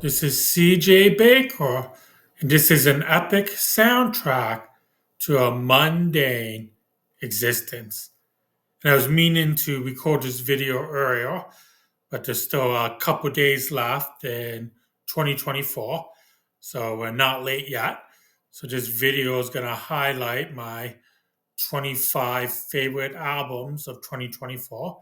This is CJ Baker, and this is an epic soundtrack to a mundane existence. And I was meaning to record this video earlier, but there's still a couple days left in 2024, so we're not late yet. So this video is going to highlight my 25 favorite albums of 2024.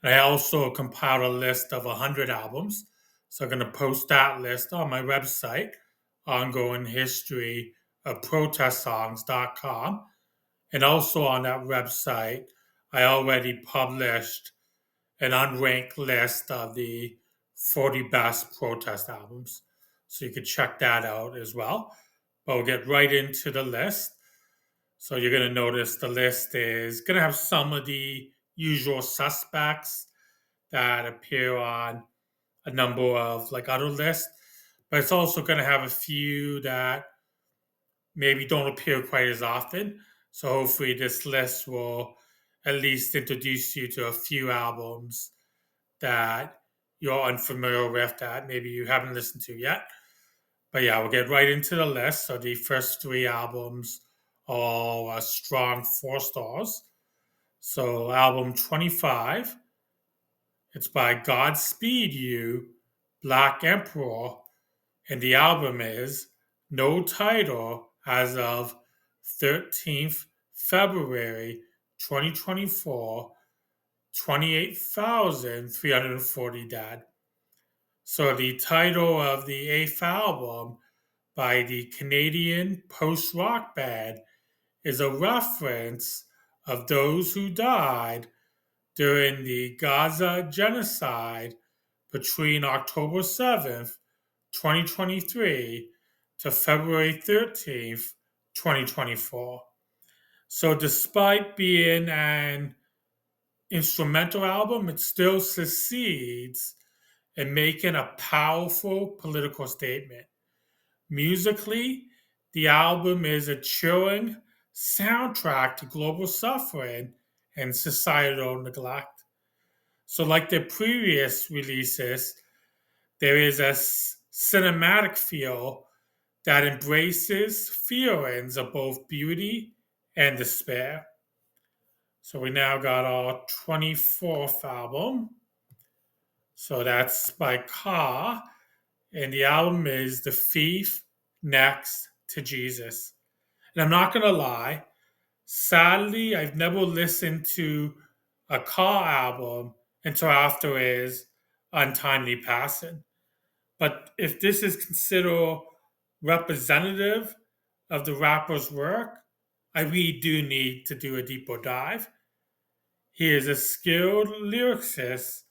I also compiled a list of 100 albums. So I'm going to post that list on my website, ongoing history of protestsongs.com. And also on that website, I already published an unranked list of the 40 best protest albums. So you could check that out as well. But we'll get right into the list. So you're going to notice the list is going to have some of the usual suspects that appear on a number of like other lists, but it's also going to have a few that maybe don't appear quite as often. So hopefully this list will at least introduce you to a few albums that you're unfamiliar with that maybe you haven't listened to yet. But yeah, we'll get right into the list. So the first three albums are all strong 4 stars. So album 25, it's by Godspeed You, Black Emperor, and the album is No Title as of 13th February 2024, 28,340 dead. So the title of the eighth album by the Canadian post-rock band is a reference of those who died during the Gaza genocide between October 7th, 2023 to February 13th, 2024. So, despite being an instrumental album, it still succeeds in making a powerful political statement. Musically, the album is a chilling soundtrack to global suffering and societal neglect. So, like the previous releases, there is a cinematic feel that embraces feelings of both beauty and despair. So, we now got our 24th album. So, that's by Ka, and the album is The Thief Next to Jesus. And I'm not going to lie, sadly, I've never listened to a Ka album until after his untimely passing. But if this is considered representative of the rapper's work, I really do need to do a deeper dive. He is a skilled lyricist,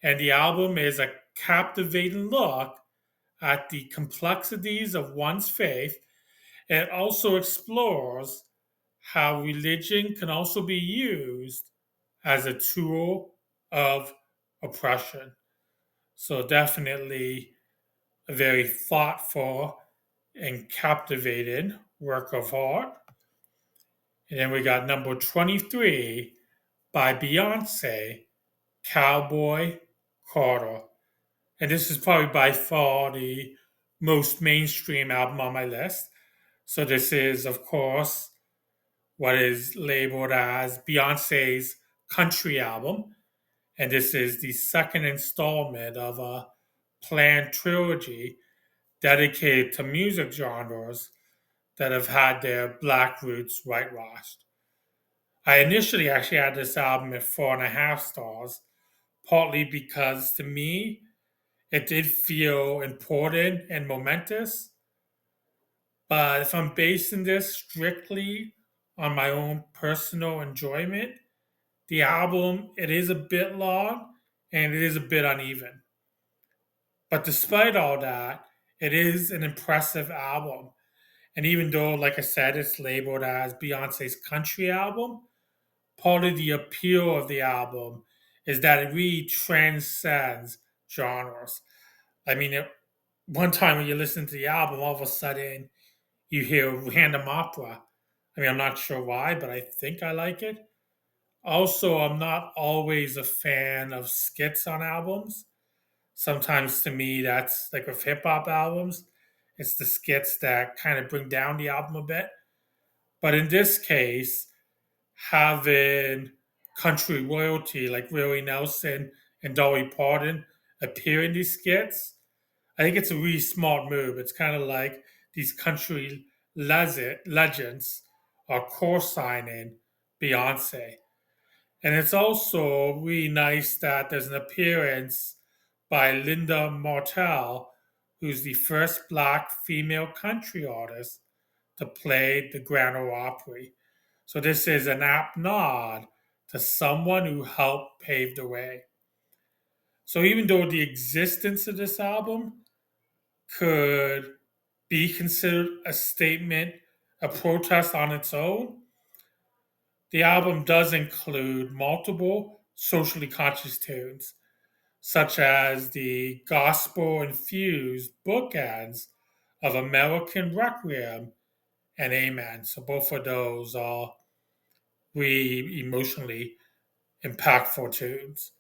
and the album is a captivating look at the complexities of one's faith. It also explores how religion can also be used as a tool of oppression. So, definitely a very thoughtful and captivating work of art. And then we got number 23 by Beyonce, Cowboy Carter. And this is probably by far the most mainstream album on my list. So this is, of course, what is labeled as Beyonce's country album. And this is the second installment of a planned trilogy dedicated to music genres that have had their black roots whitewashed. I initially actually had this album at 4.5 stars, partly because to me it did feel important and momentous. But if I'm basing this strictly on my own personal enjoyment, the album it is a bit long and it is a bit uneven. But despite all that, it is an impressive album. And even though, like I said, it's labeled as Beyonce's country album, part of the appeal of the album is that it really transcends genres. I mean, one time when you listen to the album, all of a sudden you hear random opera. I mean, I'm not sure why, but I think I like it. Also, I'm not always a fan of skits on albums. Sometimes to me, that's like with hip hop albums, it's the skits that kind of bring down the album a bit. But in this case, having country royalty like Willie Nelson and Dolly Parton appear in these skits, I think it's a really smart move. It's kind of like these country legends are co-signing Beyonce. And it's also really nice that there's an appearance by Linda Martell, who's the first black female country artist to play the Grand Ole Opry. So this is an apt nod to someone who helped pave the way. So even though the existence of this album could be considered a statement, a protest on its own, the album does include multiple socially conscious tunes, such as the gospel infused bookends of American Requiem and Amen. So both of those are really emotionally impactful tunes.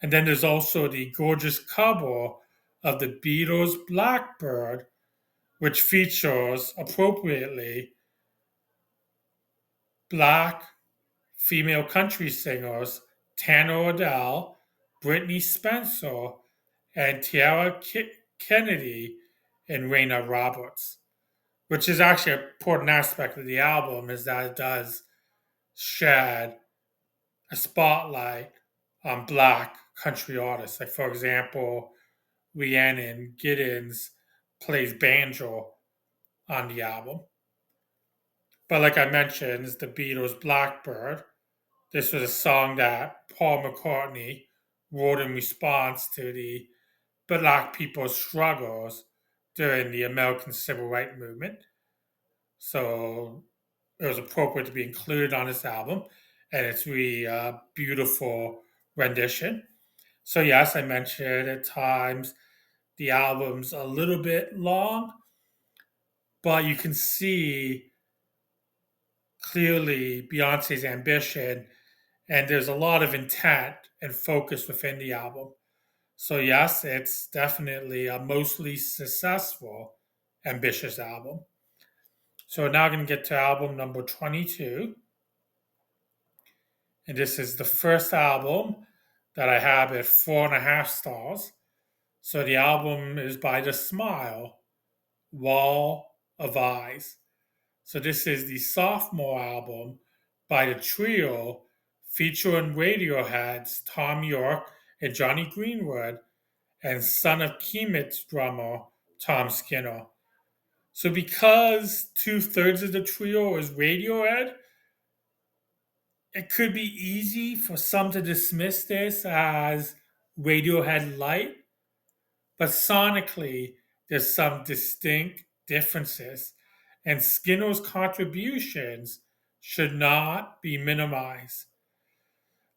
And then there's also the gorgeous cover of the Beatles' Blackbird, which features appropriately black female country singers Tanner Odell, Brittany Spencer, and Kennedy and Raina Roberts, which is actually an important aspect of the album is that it does shed a spotlight on black country artists. Like, for example, Rhiannon Giddens plays banjo on the album. But like I mentioned, it's the Beatles' Blackbird. This was a song that Paul McCartney wrote in response to the black people's struggles during the American Civil Rights Movement. So it was appropriate to be included on this album, and it's really a beautiful rendition. So, yes, I mentioned at times the album's a little bit long, but you can see clearly Beyonce's ambition, and there's a lot of intent and focus within the album. So, yes, it's definitely a mostly successful, ambitious album. So, now I'm going to get to album number 22. And this is the first album that I have at 4.5 stars. So, the album is by The Smile, Wall of Eyes. So, this is the sophomore album by the trio featuring Radiohead's Tom York and Johnny Greenwood and Son of Kemet's drummer Tom Skinner. So, because 2/3 of the trio is Radiohead, it could be easy for some to dismiss this as Radiohead light, but sonically, there's some distinct differences, and Skinner's contributions should not be minimized.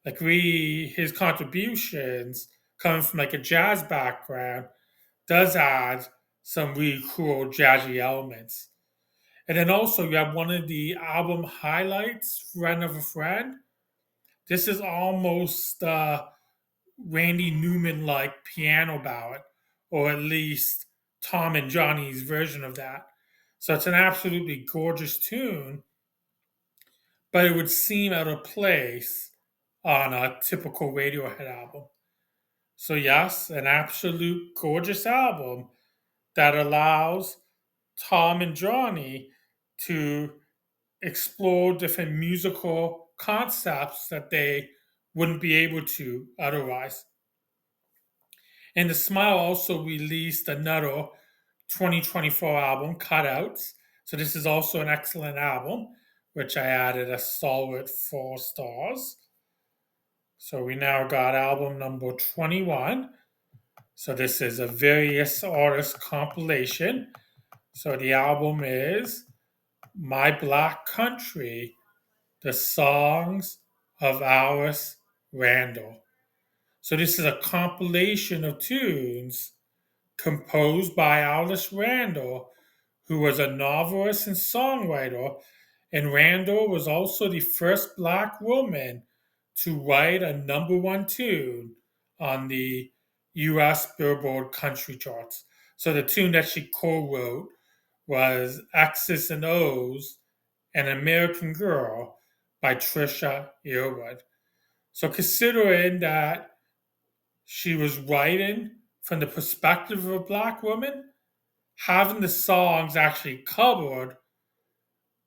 Like his contributions coming from like a jazz background does add some really cool jazzy elements. And then also you have one of the album highlights, Friend of a Friend. This is almost Randy Newman like piano ballad, or at least Tom and Johnny's version of that. So it's an absolutely gorgeous tune, but it would seem out of place on a typical Radiohead album. So, yes, an absolute gorgeous album that allows Tom and Johnny to explore different musical concepts that they wouldn't be able to otherwise. And The Smile also released another 2024 album, Cutouts. So this is also an excellent album, which I added a solid 4 stars. So we now got album number 21. So this is a various artist compilation. So the album is My Black Country, The Songs of Alice Randall. So this is a compilation of tunes composed by Alice Randall, who was a novelist and songwriter, and Randall was also the first black woman to write a number one tune on the US Billboard country charts. So the tune that she co wrote was X's and O's, An American Girl by Trisha Yearwood. So considering that she was writing from the perspective of a black woman, having the songs actually covered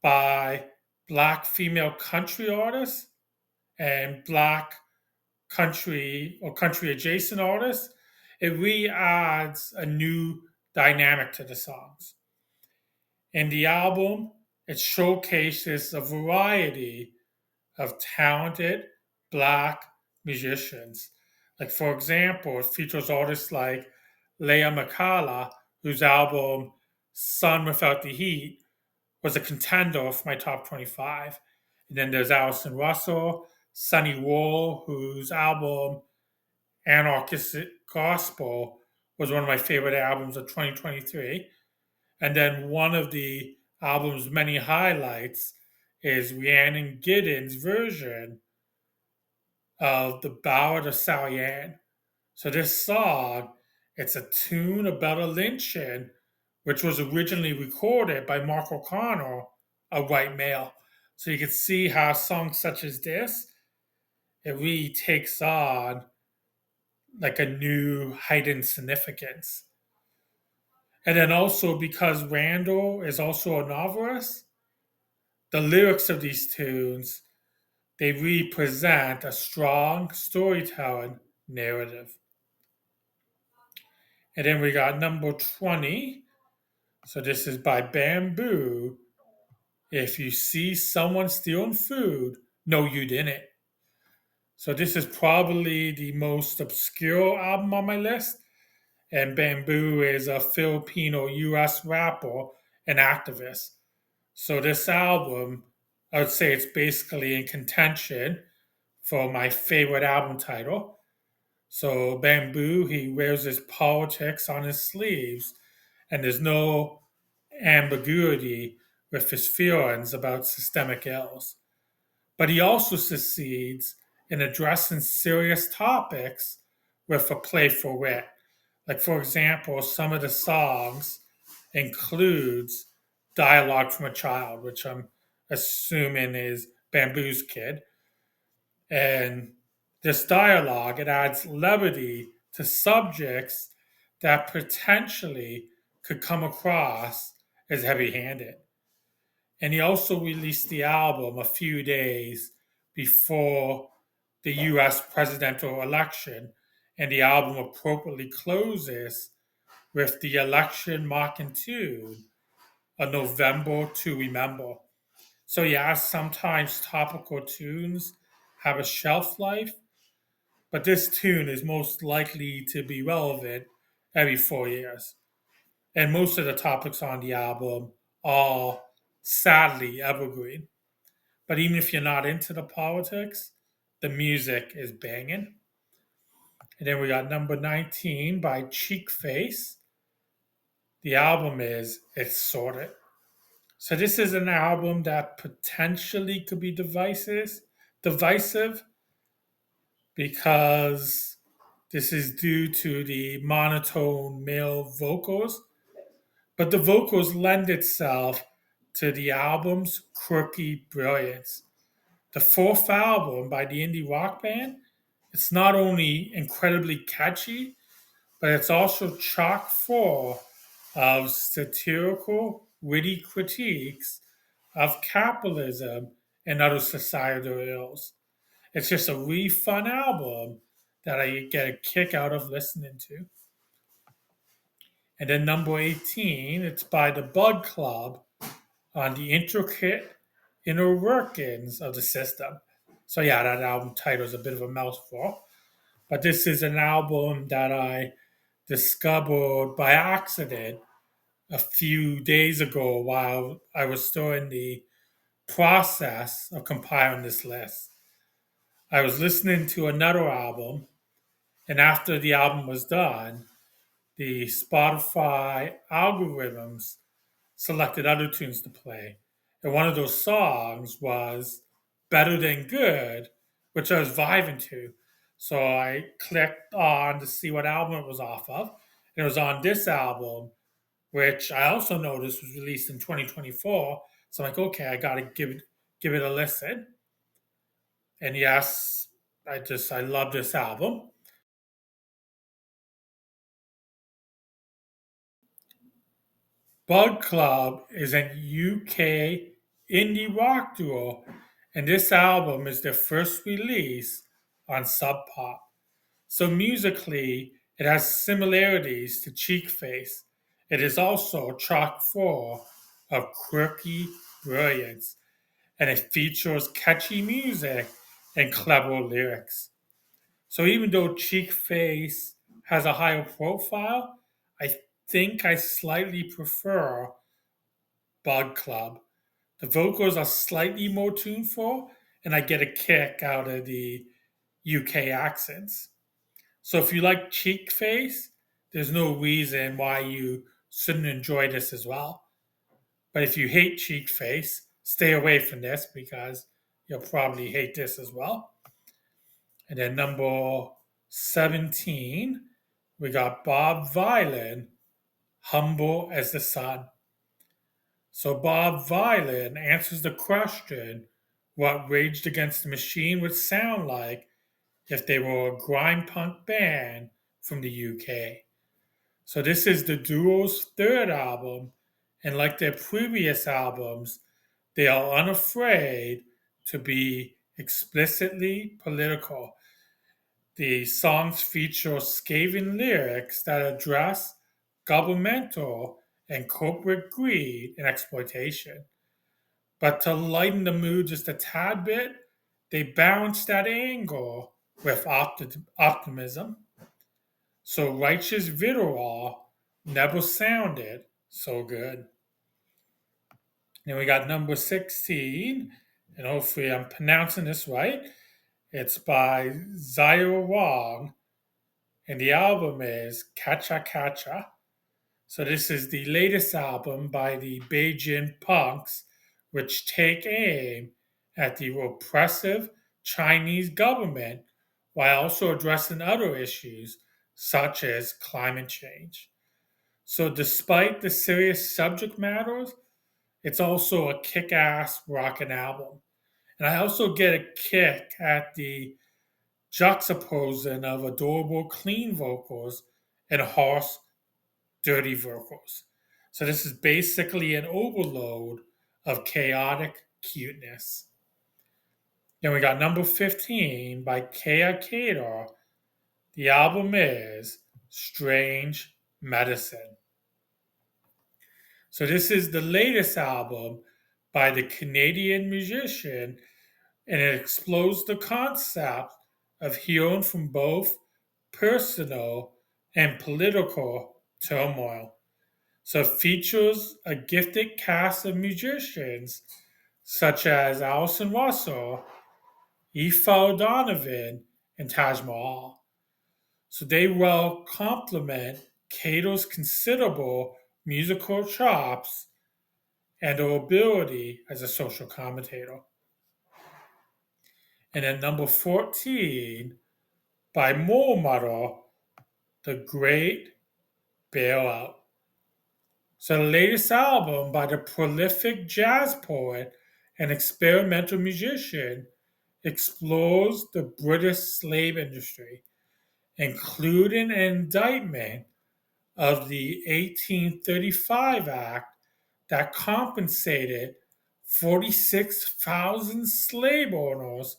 by black female country artists and black country or country adjacent artists, it really adds a new dynamic to the songs. In the album, it showcases a variety of talented black musicians. Like, for example, it features artists like Leah McCalla, whose album Sun Without the Heat was a contender for my top 25. And then there's Allison Russell, Sunny Wall, whose album Anarchist Gospel was one of my favorite albums of 2023. And then one of the album's many highlights is Rhiannon Giddens' version of the Ballad of Sally Ann. So this song, it's a tune about a lynching, which was originally recorded by Mark O'Connor, a white male. So you can see how songs such as this, it really takes on like a new heightened significance. And then also because Randall is also a novelist, the lyrics of these tunes, they represent a strong storytelling narrative. And then we got number 20. So this is by Bamboo. If you see someone stealing food, no, you didn't. So this is probably the most obscure album on my list. And Bamboo is a Filipino US rapper and activist. So this album, I would say it's basically in contention for my favorite album title. So Bamboo, he wears his politics on his sleeves, and there's no ambiguity with his feelings about systemic ills. But he also succeeds in addressing serious topics with a playful wit. Like, for example, some of the songs includes dialogue from a child, which I'm assuming is Bamboo's kid. And this dialogue, it adds levity to subjects that potentially could come across as heavy-handed. And he also released the album a few days before the US presidential election, and the album appropriately closes with the election mocking tune, A November to Remember. So, yeah, sometimes topical tunes have a shelf life, but this tune is most likely to be relevant every 4 years. And most of the topics on the album are sadly evergreen. But even if you're not into the politics, the music is banging. And then we got number 19 by Cheek Face. The album is It's Sorted. So this is an album that potentially could be divisive because this is due to the monotone male vocals, but the vocals lend itself to the album's quirky brilliance. The fourth album by the indie rock band, it's not only incredibly catchy, but it's also chock full of satirical, witty critiques of capitalism and other societal ills. It's just a really fun album that I get a kick out of listening to. And then number 18, it's by the Bud Club on the intricate inner workings of the system. So yeah, that album title is a bit of a mouthful, but this is an album that I discovered by accident a few days ago while I was still in the process of compiling this list. I was listening to another album, and after the album was done, the Spotify algorithms selected other tunes to play. And one of those songs was Better Than Good, which I was vibing to. So I clicked on to see what album it was off of. And it was on this album, which I also noticed was released in 2024. So I'm like, okay, I gotta give it a listen. And yes, I love this album. Bug Club is a UK indie rock duo, and this album is their first release on Sub Pop. So musically, it has similarities to Cheek Face. It is also chock full of quirky brilliance, and it features catchy music and clever lyrics. So even though Cheek Face has a higher profile, I think I slightly prefer Bug Club. The vocals are slightly more tuneful, and I get a kick out of the UK accents. So if you like Cheek Face, there's no reason why you shouldn't enjoy this as well. But if you hate Cheek Face, stay away from this because you'll probably hate this as well. And then number 17, we got Bob Vylan, Humble as the Sun. So Bob Vylan answers the question what Rage Against the Machine would sound like if they were a grime punk band from the UK. So this is the duo's third album, and like their previous albums, they are unafraid to be explicitly political. The songs feature scathing lyrics that address governmental and corporate greed and exploitation. But to lighten the mood just a tad bit, they balance that anger with optimism. So Righteous Vitriol never sounded so good. Then we got number 16, and hopefully I'm pronouncing this right. It's by Zio Wong, and the album is Kacha Kacha. So this is the latest album by the Beijing punks, which take aim at the repressive Chinese government while also addressing other issues such as climate change. So despite the serious subject matters, it's also a kick-ass rockin' album. And I also get a kick at the juxtaposing of adorable clean vocals and harsh dirty vocals. So this is basically an overload of chaotic cuteness. Then we got number 15 by Kea Kato. The album is Strange Medicine. So this is the latest album by the Canadian musician, and it explores the concept of healing from both personal and political turmoil. So it features a gifted cast of musicians such as Alison Russell, Aoife O'Donovan, and Taj Mahal. So they well complement Cato's considerable musical chops and her ability as a social commentator. And then number 14 by Mole Muddle, The Great Bailout. So the latest album by the prolific jazz poet and experimental musician explores the British slave industry, including an indictment of the 1835 Act that compensated 46,000 slave owners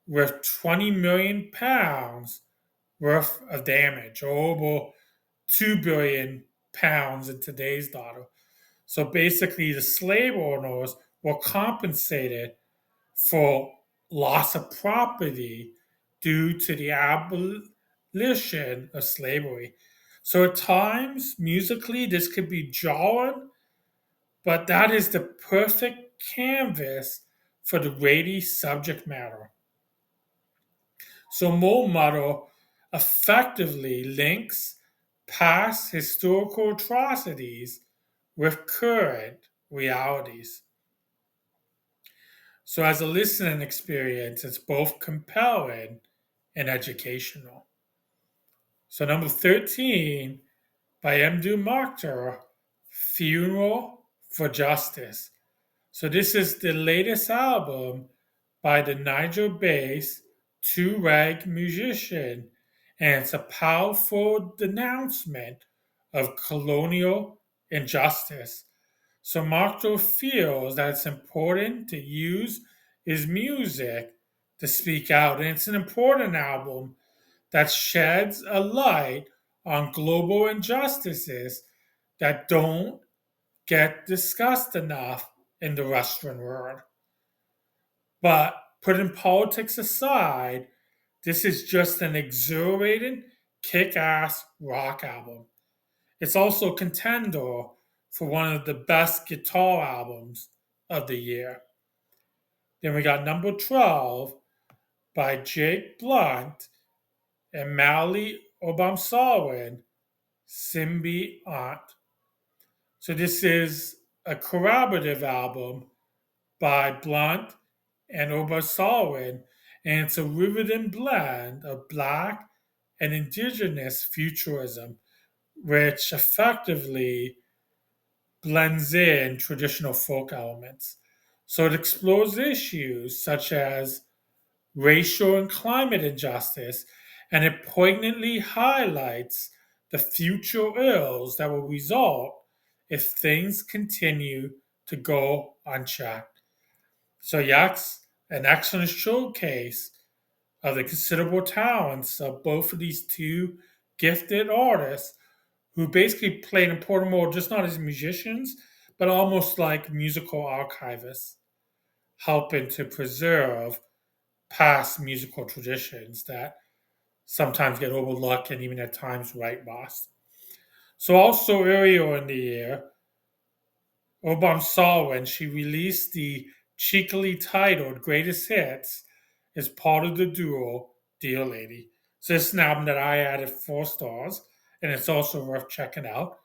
with 20 million pounds worth of damage, or over 2 billion pounds in today's dollar. So basically, the slave owners were compensated for loss of property due to the abolition of slavery. So at times, musically, this could be jarring, but that is the perfect canvas for the weighty subject matter. So Mole Model effectively links past historical atrocities with current realities. So as a listening experience, it's both compelling and educational. So number 13 by Mdu Mokhtar, Funeral for Justice. So this is the latest album by the Niger-based two-rag musician, and it's a powerful denouncement of colonial injustice. So Mokhtar feels that it's important to use his music to speak out, and it's an important album that sheds a light on global injustices that don't get discussed enough in the Western world. But putting politics aside, this is just an exhilarating, kick ass rock album. It's also a contender for one of the best guitar albums of the year. Then we got number 12 by Jake Blunt and Mali Obamsawin, Simbi Aunt. So this is a corroborative album by Blunt and Obasarin, and it's a riveting blend of black and indigenous futurism, which effectively blends in traditional folk elements. So it explores issues such as racial and climate injustice, and it poignantly highlights the future ills that will result if things continue to go unchecked. So, yes, an excellent showcase of the considerable talents of both of these two gifted artists who basically play an important role, just not as musicians, but almost like musical archivists, helping to preserve past musical traditions that sometimes get overlooked and even at times right lost. So also earlier in the year, Obam saw when she released the cheekily titled Greatest Hits as part of the duo Dear Lady. So this is an album that I added 4 stars, and it's also worth checking out.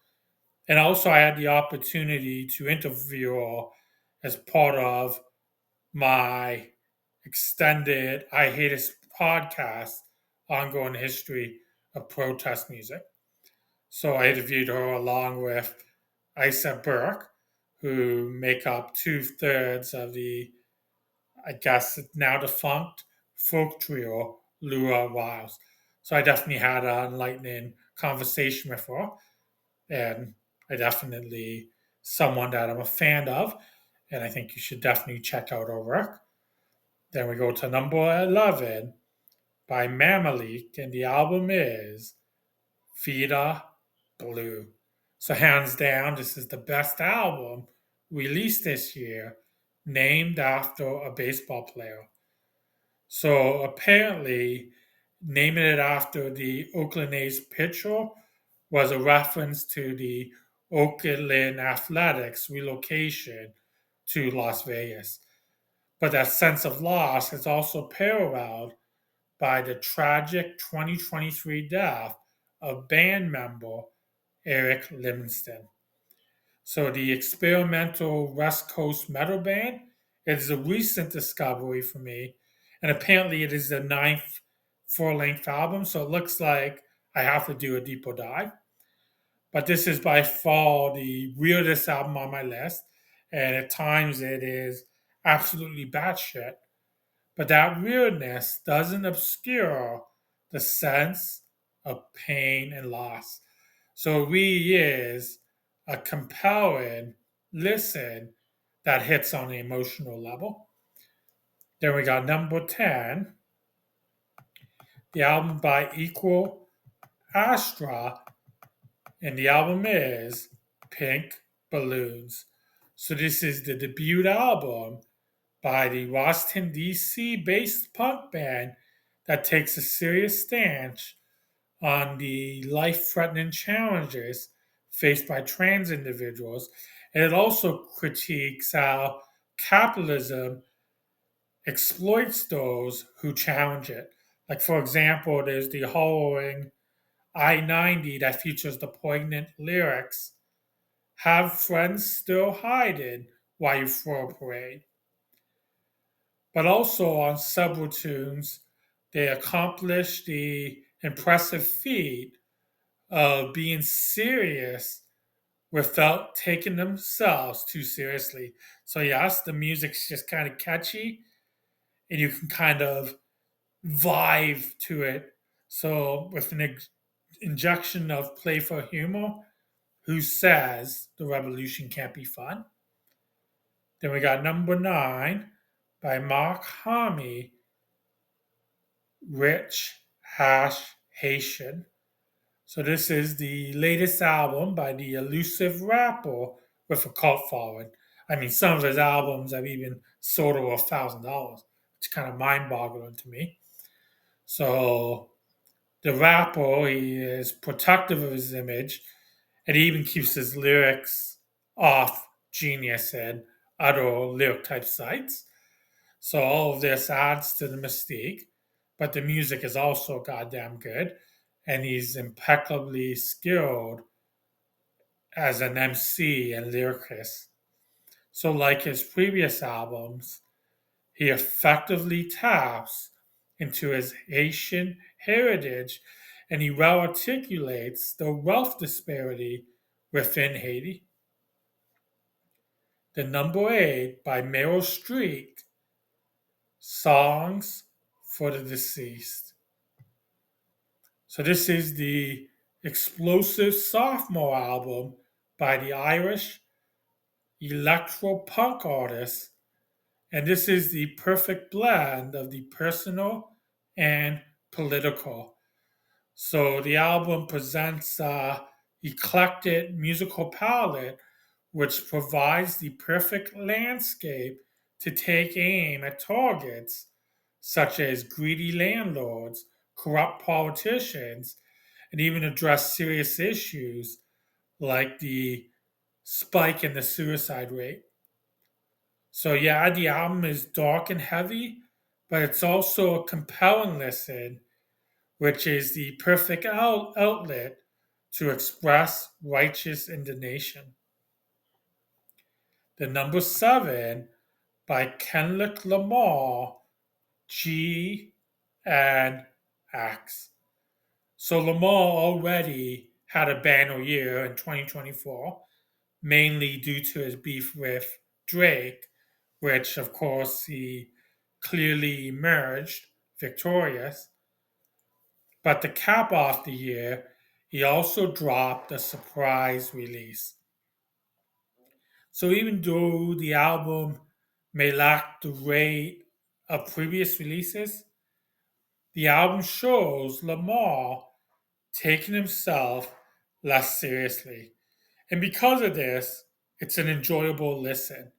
And also I had the opportunity to interview her as part of my extended I Hate Us podcast, ongoing history of protest music. So I interviewed her along with Isa Burke, who make up 2/3 of the, I guess, now defunct folk trio Lua Wiles. So I definitely had an enlightening conversation with her, and I definitely someone that I'm a fan of, and I think you should definitely check out her work. Then we go to number 11 by Mamalik, and the album is Vida Blue. So, hands down, this is the best album released this year, named after a baseball player. So, apparently, naming it after the Oakland A's pitcher was a reference to the Oakland Athletics relocation to Las Vegas. But that sense of loss is also paralleled by the tragic 2023 death of band member Eric Livingston. So the experimental West Coast metal band is a recent discovery for me, and apparently it is the ninth full-length album. So it looks like I have to do a deeper dive. But this is by far the weirdest album on my list, and at times it is absolutely batshit. But that weirdness doesn't obscure the sense of pain and loss. So it really is a compelling listen that hits on the emotional level. Then we got number 10, the album by Equal Astra, and the album is Pink Balloons. So this is the debut album by the Washington, D.C. based punk band that takes a serious stance on the life threatening challenges faced by trans individuals. And it also critiques how capitalism exploits those who challenge it. Like, for example, there's the harrowing I 90 that features the poignant lyrics Have friends still hiding while you throw a parade? But also on several tunes, they accomplished the impressive feat of being serious without taking themselves too seriously. So, yes, the music's just kind of catchy and you can kind of vibe to it. So, with an injection of playful humor, who says the revolution can't be fun? Then we got number 9 by Mark Hami, Rich Haitian. So this is the latest album by the elusive rapper with a cult following. I mean, some of his albums have even sold over $1,000. It's kind of mind-boggling to me. So the rapper, he is protective of his image, and he even keeps his lyrics off Genius and other lyric type sites. So all of this adds to the mystique, but the music is also goddamn good, and he's impeccably skilled as an MC and lyricist. So, like his previous albums, he effectively taps into his Haitian heritage and he well articulates the wealth disparity within Haiti. The number 8 by Meryl Streep, Songs for the Deceased. So this is the explosive sophomore album by the Irish electro punk artist, and this is the perfect blend of the personal and political. So the album presents a eclectic musical palette which provides the perfect landscape to take aim at targets such as greedy landlords, corrupt politicians, and even address serious issues like the spike in the suicide rate. So, yeah, the album is dark and heavy, but it's also a compelling listen, which is the perfect outlet to express righteous indignation. The number 7 by Kendrick Lamar, G and X. So Lamar already had a banner year in 2024, mainly due to his beef with Drake, which of course he clearly emerged victorious. But to cap off the year, he also dropped a surprise release. So even though the album may lack the rate of previous releases, the album shows Lamar taking himself less seriously. And because of this, it's an enjoyable listen.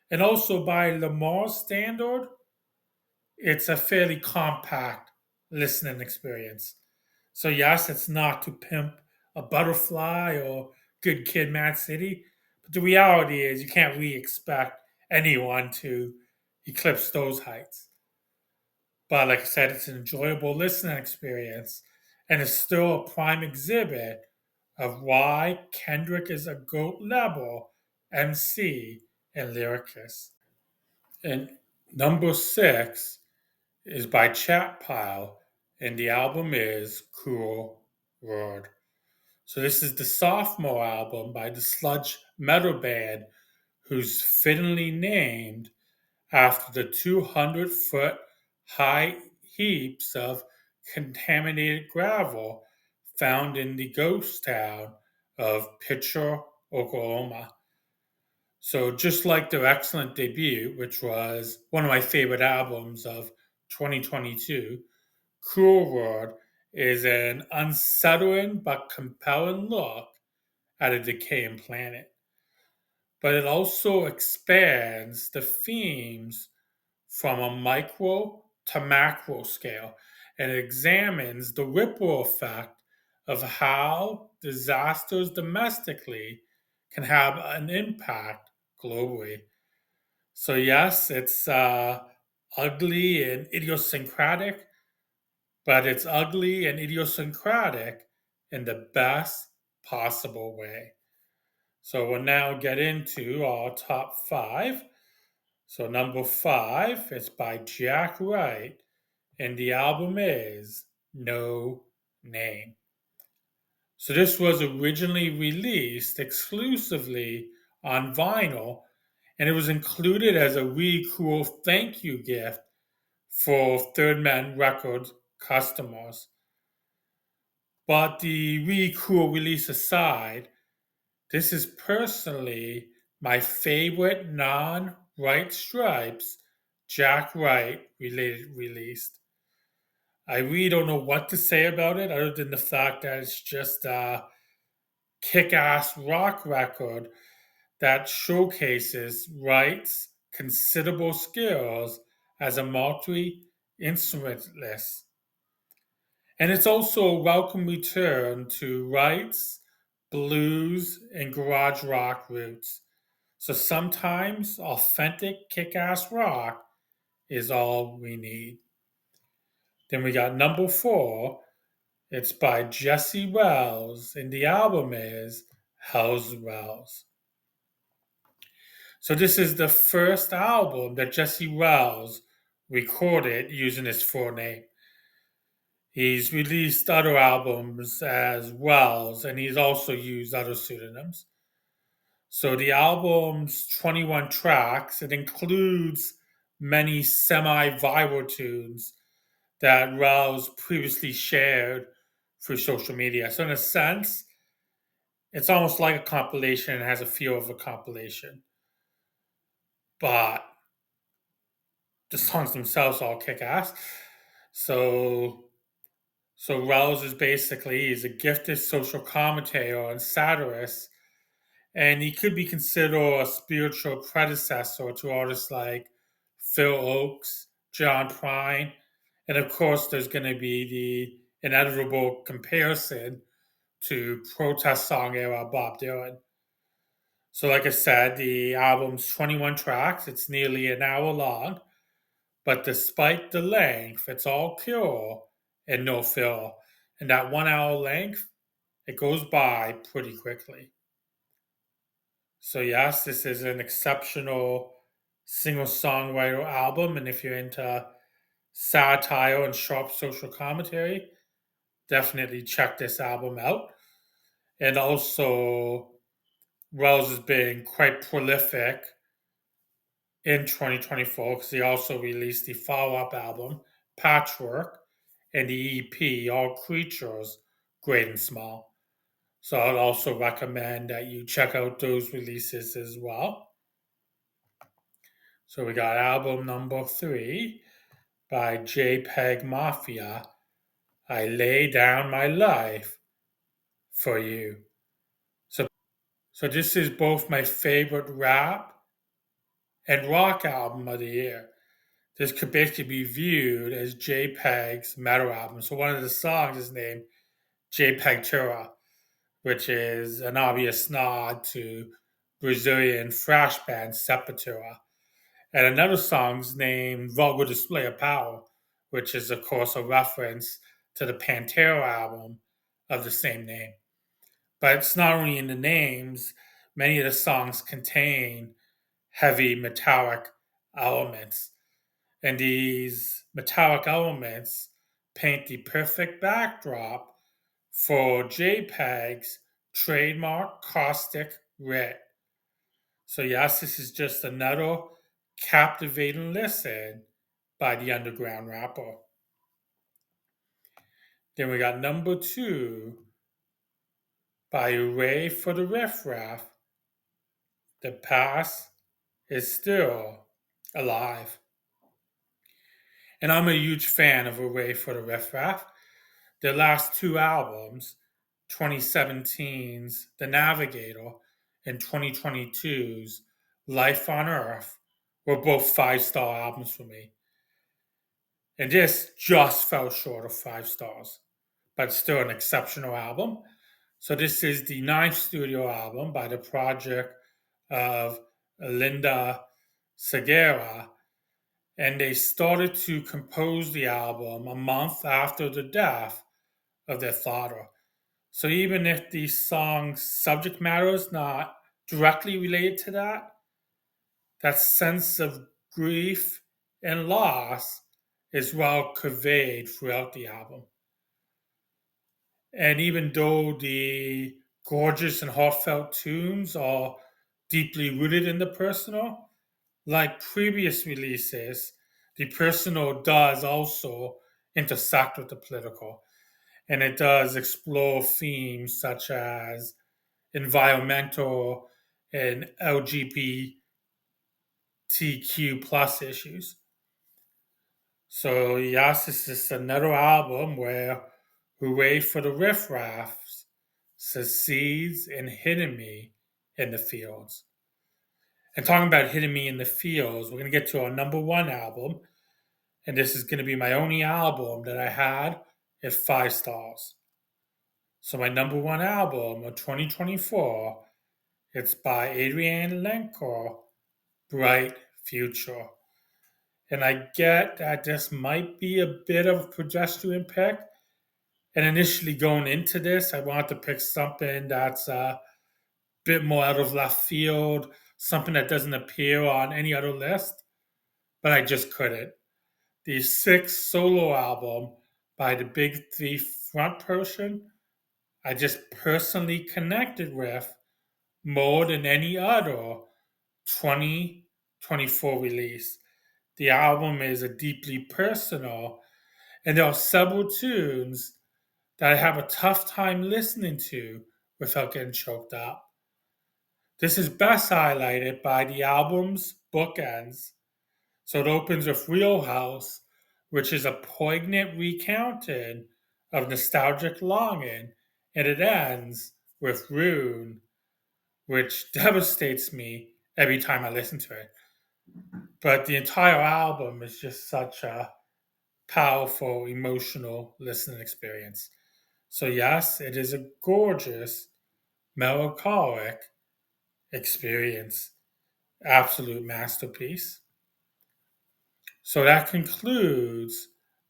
And also by Lamar's standard, it's a fairly compact listening experience. So yes, it's not to pimp a butterfly or good kid Mad City, but the reality is you can't really expect anyone to eclipse those heights. But like I said, it's an enjoyable listening experience, and it's still a prime exhibit of why Kendrick is a GOAT level MC and lyricist. And number 6 is by Chat Pile, and the album is Cool World. So this is the sophomore album by the sludge metal band who's fittingly named after the 200-foot high heaps of contaminated gravel found in the ghost town of Pitcher, Oklahoma. So just like their excellent debut, which was one of my favorite albums of 2022, Cruel World is an unsettling but compelling look at a decaying planet. But it also expands the themes from a micro to macro scale and it examines the ripple effect of how disasters domestically can have an impact globally. So, yes, it's ugly and idiosyncratic, but it's ugly and idiosyncratic in the best possible way. So, we'll now get into our top 5. So, number 5 is by Jack Wright, and the album is No Name. So this was originally released exclusively on vinyl, and it was included as a really cool thank you gift for Third Man Records customers. But the really cool release aside, this is personally my favorite non-White Stripes Jack White related released. I really don't know what to say about it other than the fact that it's just a kick-ass rock record that showcases Wright's considerable skills as a multi-instrumentalist. And it's also a welcome return to Wright's blues and garage rock roots. So sometimes authentic kick ass rock is all we need. Then we got number four. It's by Jesse Wells, and the album is Hell's Wells. So this is the first album that Jesse Wells recorded using his full name. He's released other albums as Wells, and he's also used other pseudonyms. So the album's 21 tracks. It includes many semi-viral tunes that Wells previously shared through social media. So in a sense, it's almost like a compilation and has a feel of a compilation. But the songs themselves all kick ass. So Wells is basically he's a gifted social commentator and satirist, and he could be considered a spiritual predecessor to artists like Phil Oakes, John Prine, and of course there's going to be the inevitable comparison to protest song era Bob Dylan. So, like I said, the album's 21 tracks. It's nearly an hour long, but despite the length, it's all pure and no fill. And that 1 hour length, it goes by pretty quickly. So, yes, this is an exceptional single songwriter album. And if you're into satire and sharp social commentary, definitely check this album out. And also, Wells has been quite prolific in 2024 because he also released the follow up album, Patchwork, and the EP, All Creatures, Great and Small. So I'd also recommend that you check out those releases as well. So we got album number 3 by JPEG Mafia, I Lay Down My Life for You. So, so this is both my favorite rap and rock album of the year. This could basically be viewed as JPEG's metal album. So one of the songs is named JPEG Tura, which is an obvious nod to Brazilian thrash band Sepultura. And another song's named Vulgar Display of Power, which is, of course, a reference to the Pantera album of the same name. But it's not only in the names, many of the songs contain heavy metallic elements. And these metallic elements paint the perfect backdrop for JPEG's trademark caustic red. So, yes, this is just another captivating listen by the underground rapper. Then we got number 2 by Ray for the Riff Raff. The past is still alive. And I'm a huge fan of Array for the Riff Raff. Their last 2 albums, 2017's The Navigator and 2022's Life on Earth, were both 5-star albums for me. And this just fell short of 5 stars, but still an exceptional album. So this is the 9th studio album by the project of Linda Segura, and they started to compose the album a month after the death of their father. So even if the song's subject matter is not directly related to that, that sense of grief and loss is well conveyed throughout the album. And even though the gorgeous and heartfelt tunes are deeply rooted in the personal, like previous releases, the personal does also intersect with the political. And it does explore themes such as environmental and LGBTQ plus issues. So yes, this is another album where Hooray for the Riff Raffs succeeds in hitting me in the fields. And talking about hitting me in the fields, we're going to get to our number one album. And this is going to be my only album that I had at 5 stars. So my number one album of 2024, it's by Adrienne Lenker, Bright Future. And I get that this might be a bit of a pedestrian pick. And initially going into this, I wanted to pick something that's a bit more out of left field, something that doesn't appear on any other list, but I just couldn't. The sixth solo album by the Big Three front person, I just personally connected with more than any other 2024 release. The album is a deeply personal, and there are several tunes that I have a tough time listening to without getting choked up. This is best highlighted by the album's bookends. So it opens with Real House, which is a poignant recounting of nostalgic longing, and it ends with Rune, which devastates me every time I listen to it. But the entire album is just such a powerful, emotional listening experience. So, yes, it is a gorgeous, melancholic experience. Absolute masterpiece. So, that concludes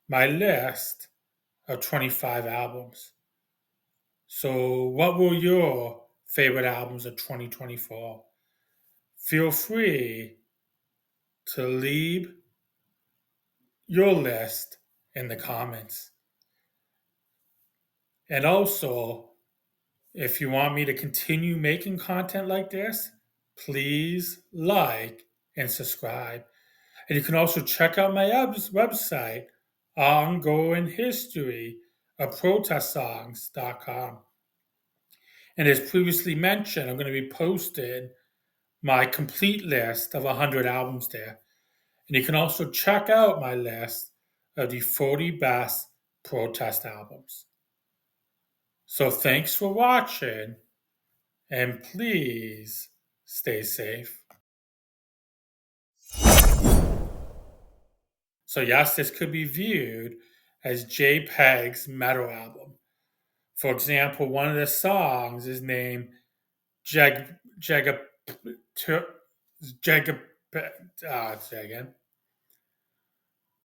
my list of 25 albums. So, what were your favorite albums of 2024? Feel free to leave your list in the comments. And also, if you want me to continue making content like this, please like and subscribe. And you can also check out my website, Ongoing History of ProtestSongs.com. And as previously mentioned, I'm going to be posting my complete list of 100 albums there. And you can also check out my list of the 40 best protest albums. So thanks for watching, and please stay safe. So yes, this could be viewed as JPEG's metal album. For example, one of the songs is named Jag Jag Jag say again.